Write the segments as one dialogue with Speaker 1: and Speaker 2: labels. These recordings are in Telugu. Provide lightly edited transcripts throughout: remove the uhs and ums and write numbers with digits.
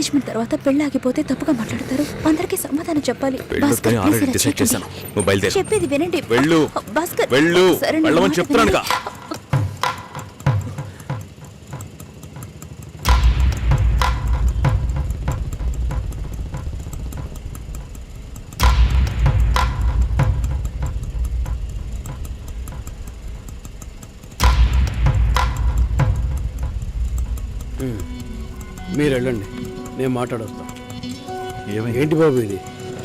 Speaker 1: ఎంగేజ్మెంట్ తర్వాత పెళ్లి ఆగిపోతే తప్పుగా మాట్లాడతారు. అందరికీ సమాధానం చెప్పాలి. భాస్కర్, please ఇలా చేయకండి. చెప్పేది వినండి. భాస్కర్, సరే, నా మాట
Speaker 2: చెప్తున్నాను.
Speaker 3: మీరు వెళ్ళండి, నేను మాట్లాడొస్తాను. ఏంటి బాబు ఇది?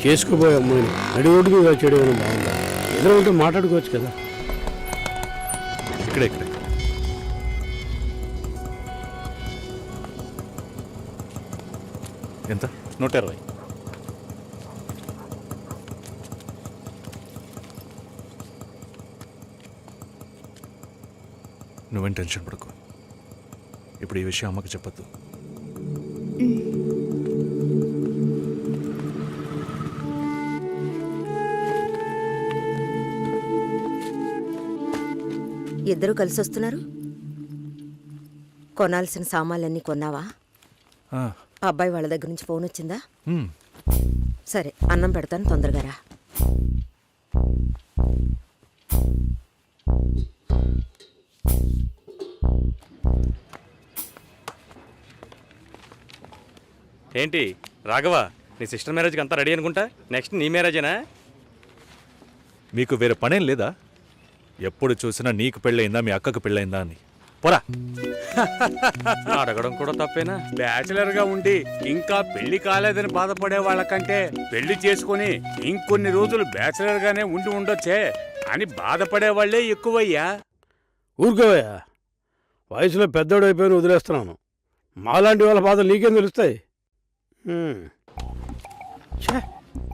Speaker 3: చేసుకోబోయే అమ్మాయిని నడిఒడ్డుకు చేయడం బాగుందా? ఎదురు ఉంటే మాట్లాడుకోవచ్చు కదా.
Speaker 2: ఇక్కడే ఎంత? 120. నువ్వేం టెన్షన్ పడకు. ఇప్పుడు ఈ విషయం అమ్మకి చెప్పద్దు.
Speaker 4: ఇద్దరు కలిసి వస్తున్నారు. కొనాల్సిన సామాన్లన్నీ కొన్నావా? అబ్బాయి వాళ్ళ దగ్గర నుంచి ఫోన్ వచ్చిందా? సరే, అన్నం పెడతాను, తొందరగా రా.
Speaker 5: ఏంటి రాఘవ, నీ సిస్టర్ మ్యారేజ్కి అంతా రెడీ అనుకుంటా. నెక్స్ట్ నీ మ్యారేజేనా?
Speaker 2: మీకు వేరే పనేం లేదా? ఎప్పుడు చూసినా నీకు పెళ్ళయిందా, మీ అక్కకు పెళ్ళయిందా అని. పోరా.
Speaker 5: అడగడం కూడా తప్పేనా?
Speaker 6: బ్యాచిలర్ గా ఉండి ఇంకా పెళ్లి కాలేదని బాధపడే వాళ్ళకంటే పెళ్లి చేసుకుని ఇంకొన్ని రోజులు బ్యాచిలర్ గానే ఉండి ఉండొచ్చే అని బాధపడే వాళ్లే ఎక్కువయ్యా.
Speaker 3: ఊరుకోవయ్యా, వయసులో పెద్దోడు అయిపోయిన వదిలేస్తున్నాను. మాలాంటి వాళ్ళ బాధలు నీకేం తెలుస్తాయి?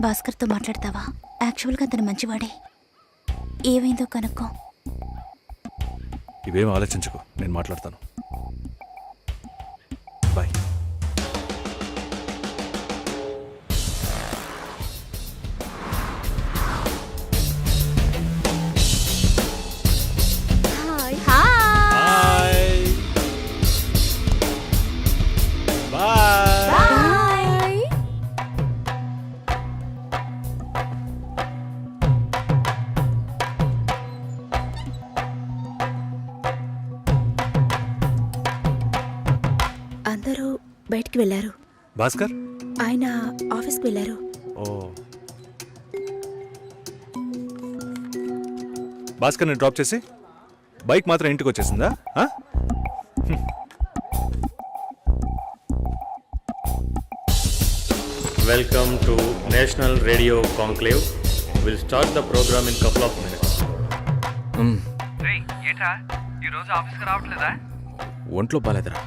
Speaker 1: భాస్కర్తో మాట్లాడతావా? యాక్చువల్గా అతను మంచివాడే. ఏమైందో కనుక్కో.
Speaker 2: ఇవేం ఆలోచించుకో, నేను మాట్లాడతాను. బాయ్.
Speaker 1: అందరూ బయటికి వెళ్ళారు.
Speaker 2: భాస్కర్
Speaker 1: ఆయన ఆఫీస్కి వెళ్ళారు.
Speaker 2: ఓ, భాస్కర్ని డ్రాప్ చేసి బైక్ మాత్రం ఇంటికి వచ్చేసిందా?
Speaker 5: Welcome to national radio conclave. Will start the program in couple of minutes.
Speaker 7: ఏంట్రా ఈరోజు ఆఫీస్కి రావట్లేదా?
Speaker 2: ఒంట్లో బాలేదురా.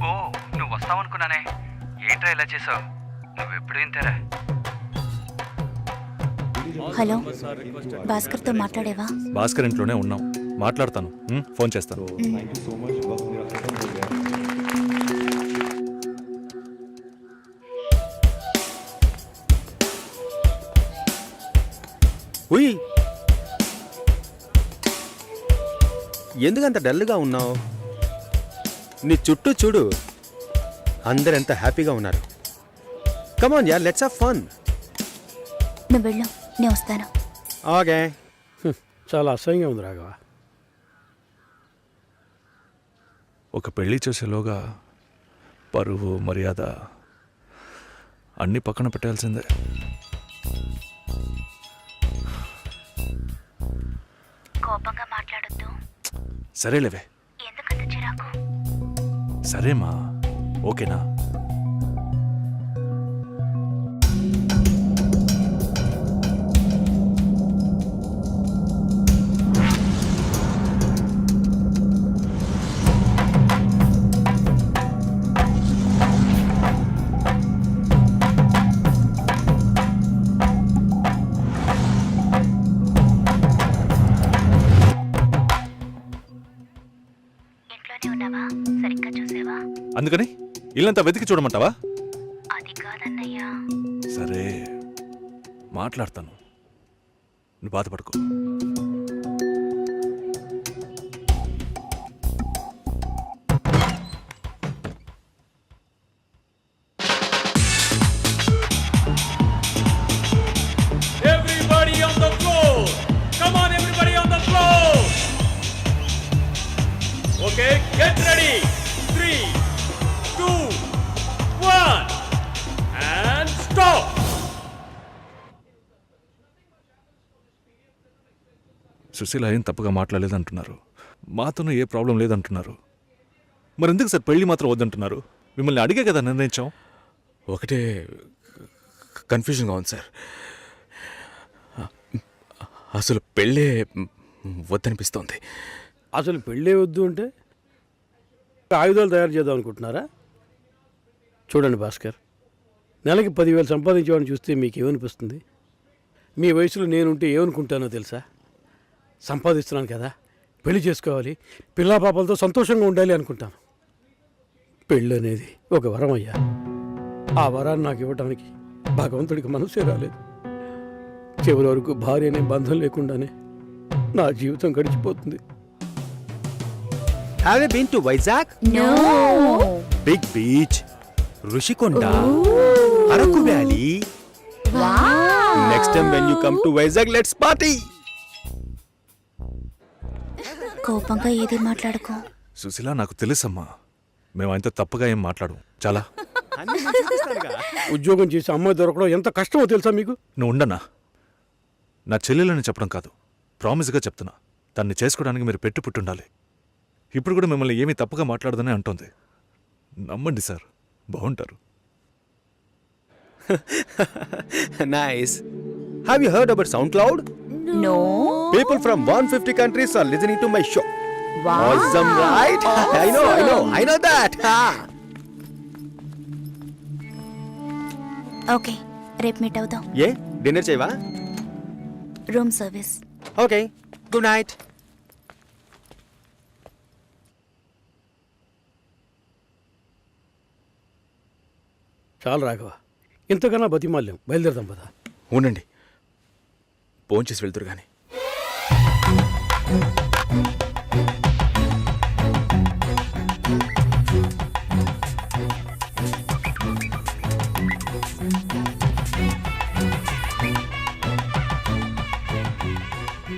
Speaker 7: ఓ, నువ్వు వస్తావనుకున్నానే. ఏంట్రా ఇలా చేసావు? నువ్వు ఎప్పుడు ఇంతేరా?
Speaker 1: హలో, భాస్కర్తో మాట్లాడేవా?
Speaker 2: భాస్కర్ ఇంట్లోనే ఉన్నాం, మాట్లాడతాను. ఫోన్ చేస్తాను.
Speaker 8: ఉయ్, ఎందుకంత డల్గా ఉన్నావు? నీ చుట్టూ చూడు, అందరెంత హ్యాపీగా ఉన్నారు. కమాన్ యార్, లెట్స్ హావ్ ఫన్.
Speaker 1: నువ్వు వెళ్ళు, నేను వస్తాను.
Speaker 8: ఓకే.
Speaker 3: చాలా అసహ్యంగా ఉంది రాఘవ.
Speaker 2: ఒక పెళ్లి చేసేలోగా పరువు మర్యాద అన్నీ పక్కన పెట్టాల్సిందే.
Speaker 1: కోపంగా మాట్లాడొద్దు.
Speaker 2: సరేలేవే.
Speaker 1: ఎందుకంత చిరాకు?
Speaker 2: సరేమా, ఓకేనా? అందుకని ఇల్లంతా వెతికి చూడమంటావా?
Speaker 1: అది కాదన్నయ్యా.
Speaker 2: సరే, మాట్లాడతాను, నువ్వు బాధపడకు. సుశీల ఏం తప్పుగా మాట్లాడలేదంటున్నారు, మాతోనూ ఏ ప్రాబ్లం లేదంటున్నారు. మరి ఎందుకు సార్ పెళ్లి మాత్రం వద్దంటున్నారు? మిమ్మల్ని అడిగే కదా నిర్ణయించాం.
Speaker 8: ఒకటే కన్ఫ్యూజన్గా ఉంది సార్. అసలు పెళ్ళే వద్దనిపిస్తోంది.
Speaker 3: అసలు పెళ్ళే వద్దు అంటే ఆయుధాలు తయారు చేద్దాం అనుకుంటున్నారా? చూడండి భాస్కర్, నెలకి 10,000 సంపాదించేవాడిని చూస్తే మీకు ఏమనిపిస్తుంది? మీ వయసులో నేనుంటే ఏమనుకుంటానో తెలుసా? సంపాదిస్తున్నాను కదా, పెళ్లి చేసుకోవాలి, పిల్లా పాపలతో సంతోషంగా ఉండాలి అనుకుంటాను. పెళ్ళి అనేది ఒక వరం అయ్యా. ఆ వరాన్ని నాకు ఇవ్వడానికి భగవంతుడికి మనసే రాలేదు. చివరి వరకు భార్య అనే బంధం లేకుండానే నా జీవితం గడిచిపోతుంది.
Speaker 8: Have you been to Vizag?
Speaker 1: No.
Speaker 8: Big beach, Rushikonda, Araku Valley.
Speaker 1: Wow.
Speaker 8: Next time when you come to Vizag, let's party.
Speaker 1: కోపంగా ఏది మాట్లాడుకో.
Speaker 2: సుశీల, నాకు తెలుసమ్మా, మేము ఆయనతో తప్పుగా ఏం మాట్లాడము. చాలా
Speaker 3: ఉద్యోగం చేసి అమ్మాయి దొరకడం ఎంత కష్టమో తెలుసా మీకు?
Speaker 2: నువ్వు ఉండనా? నా చెల్లెలని చెప్పడం కాదు, ప్రామిస్గా చెప్తున్నా, తన్ని చేసుకోవడానికి మీరు పెట్టి పుట్టుండాలి. ఇప్పుడు కూడా మిమ్మల్ని ఏమీ తప్పుగా మాట్లాడదని అంటోంది. నమ్మండి సార్, బాగుంటారు.
Speaker 8: Nice. Have you heard about SoundCloud?
Speaker 1: No.
Speaker 8: People from 150 countries are listening to my show.
Speaker 1: Wow.
Speaker 8: Awesome, right? I know that.
Speaker 1: Okay, రేపు మీట్ అవుదాం.
Speaker 8: ఏ డిన్నర్ చేయవా?
Speaker 1: Room service.
Speaker 8: Okay, good night.
Speaker 3: చాలు రాఘవ, ఇంతకన్నా బతిమాల్యం. బయలుదేరదాం పదా.
Speaker 8: ఉండండి, భోంచేసి వెళ్తురు కానీ.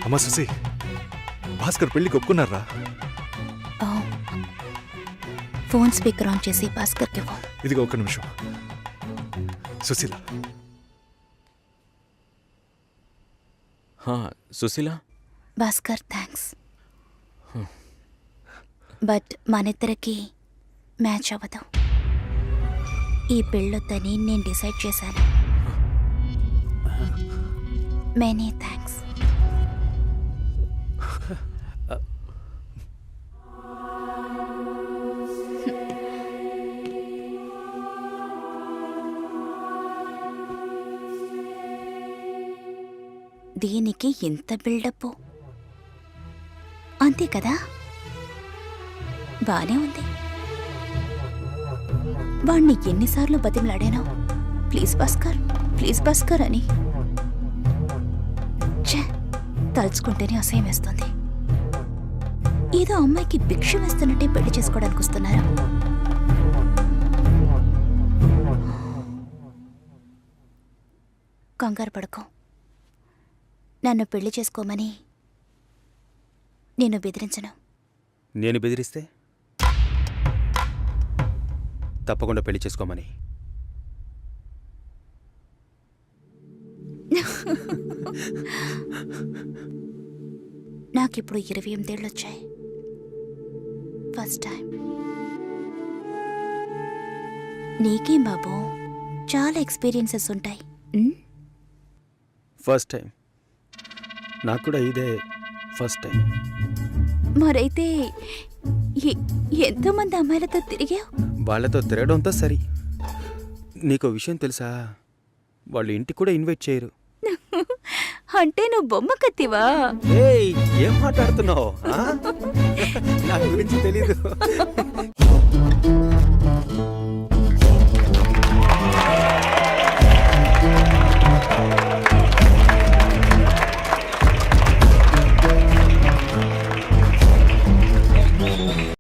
Speaker 2: అమ్మా సుశీ, భాస్కర్ పెళ్లికి ఒప్పుకున్నారా?
Speaker 1: ఫోన్ స్పీకర్ ఆన్ చేసి భాస్కర్కి ఫోన్.
Speaker 2: ఇదిగో ఒక్క నిమిషం. సుశీల,
Speaker 8: సుశీల,
Speaker 1: భాస్కర్ థ్యాంక్స్, బట్ మనిద్దరికి మ్యాచ్ అవ్వదు. ఈ పెళ్ళొద్దని నేను డిసైడ్ చేశాను. Many thanks. దీనికి ఎంత బిల్డప్, అంతే కదా? బానే ఉంది. వాణ్ణి ఎన్నిసార్లు బతిమలాడానో, ప్లీజ్ భాస్కర్ అని. ఛే, తలుచుకుంటేనే అసహ్యం వేస్తుంది. ఏదో అమ్మాయికి భిక్ష వేస్తున్నట్టే పెళ్లి చేసుకోవడానికి వస్తున్నారా? కంగారు పడుకో. నన్ను పెళ్లి చేసుకోమని నేను బెదిరించను.
Speaker 8: నేను బెదిరిస్తే తప్పకుండా పెళ్లి చేసుకోమని.
Speaker 1: నాకిప్పుడు 28 ఏళ్ళు వచ్చాయి. First time. నీకేం బాబు, చాలా ఎక్స్పీరియన్సెస్ ఉంటాయి.
Speaker 8: First time. నాకు కూడా ఇదే ఫస్ట్ టైం.
Speaker 1: మరైతే ఎంతోమంది అమ్మాయిలతో తిరిగావు?
Speaker 8: వాళ్ళతో తిరగడంతో సరి. నీకు విషయం తెలుసా, వాళ్ళు ఇంటికి కూడా ఇన్వైట్ చేయరు.
Speaker 1: అంటే నువ్వు బొమ్మ కత్తివా?
Speaker 8: ఏయ్, ఏం మాట్లాడుతున్నావు? నా గురించి తెలీదు.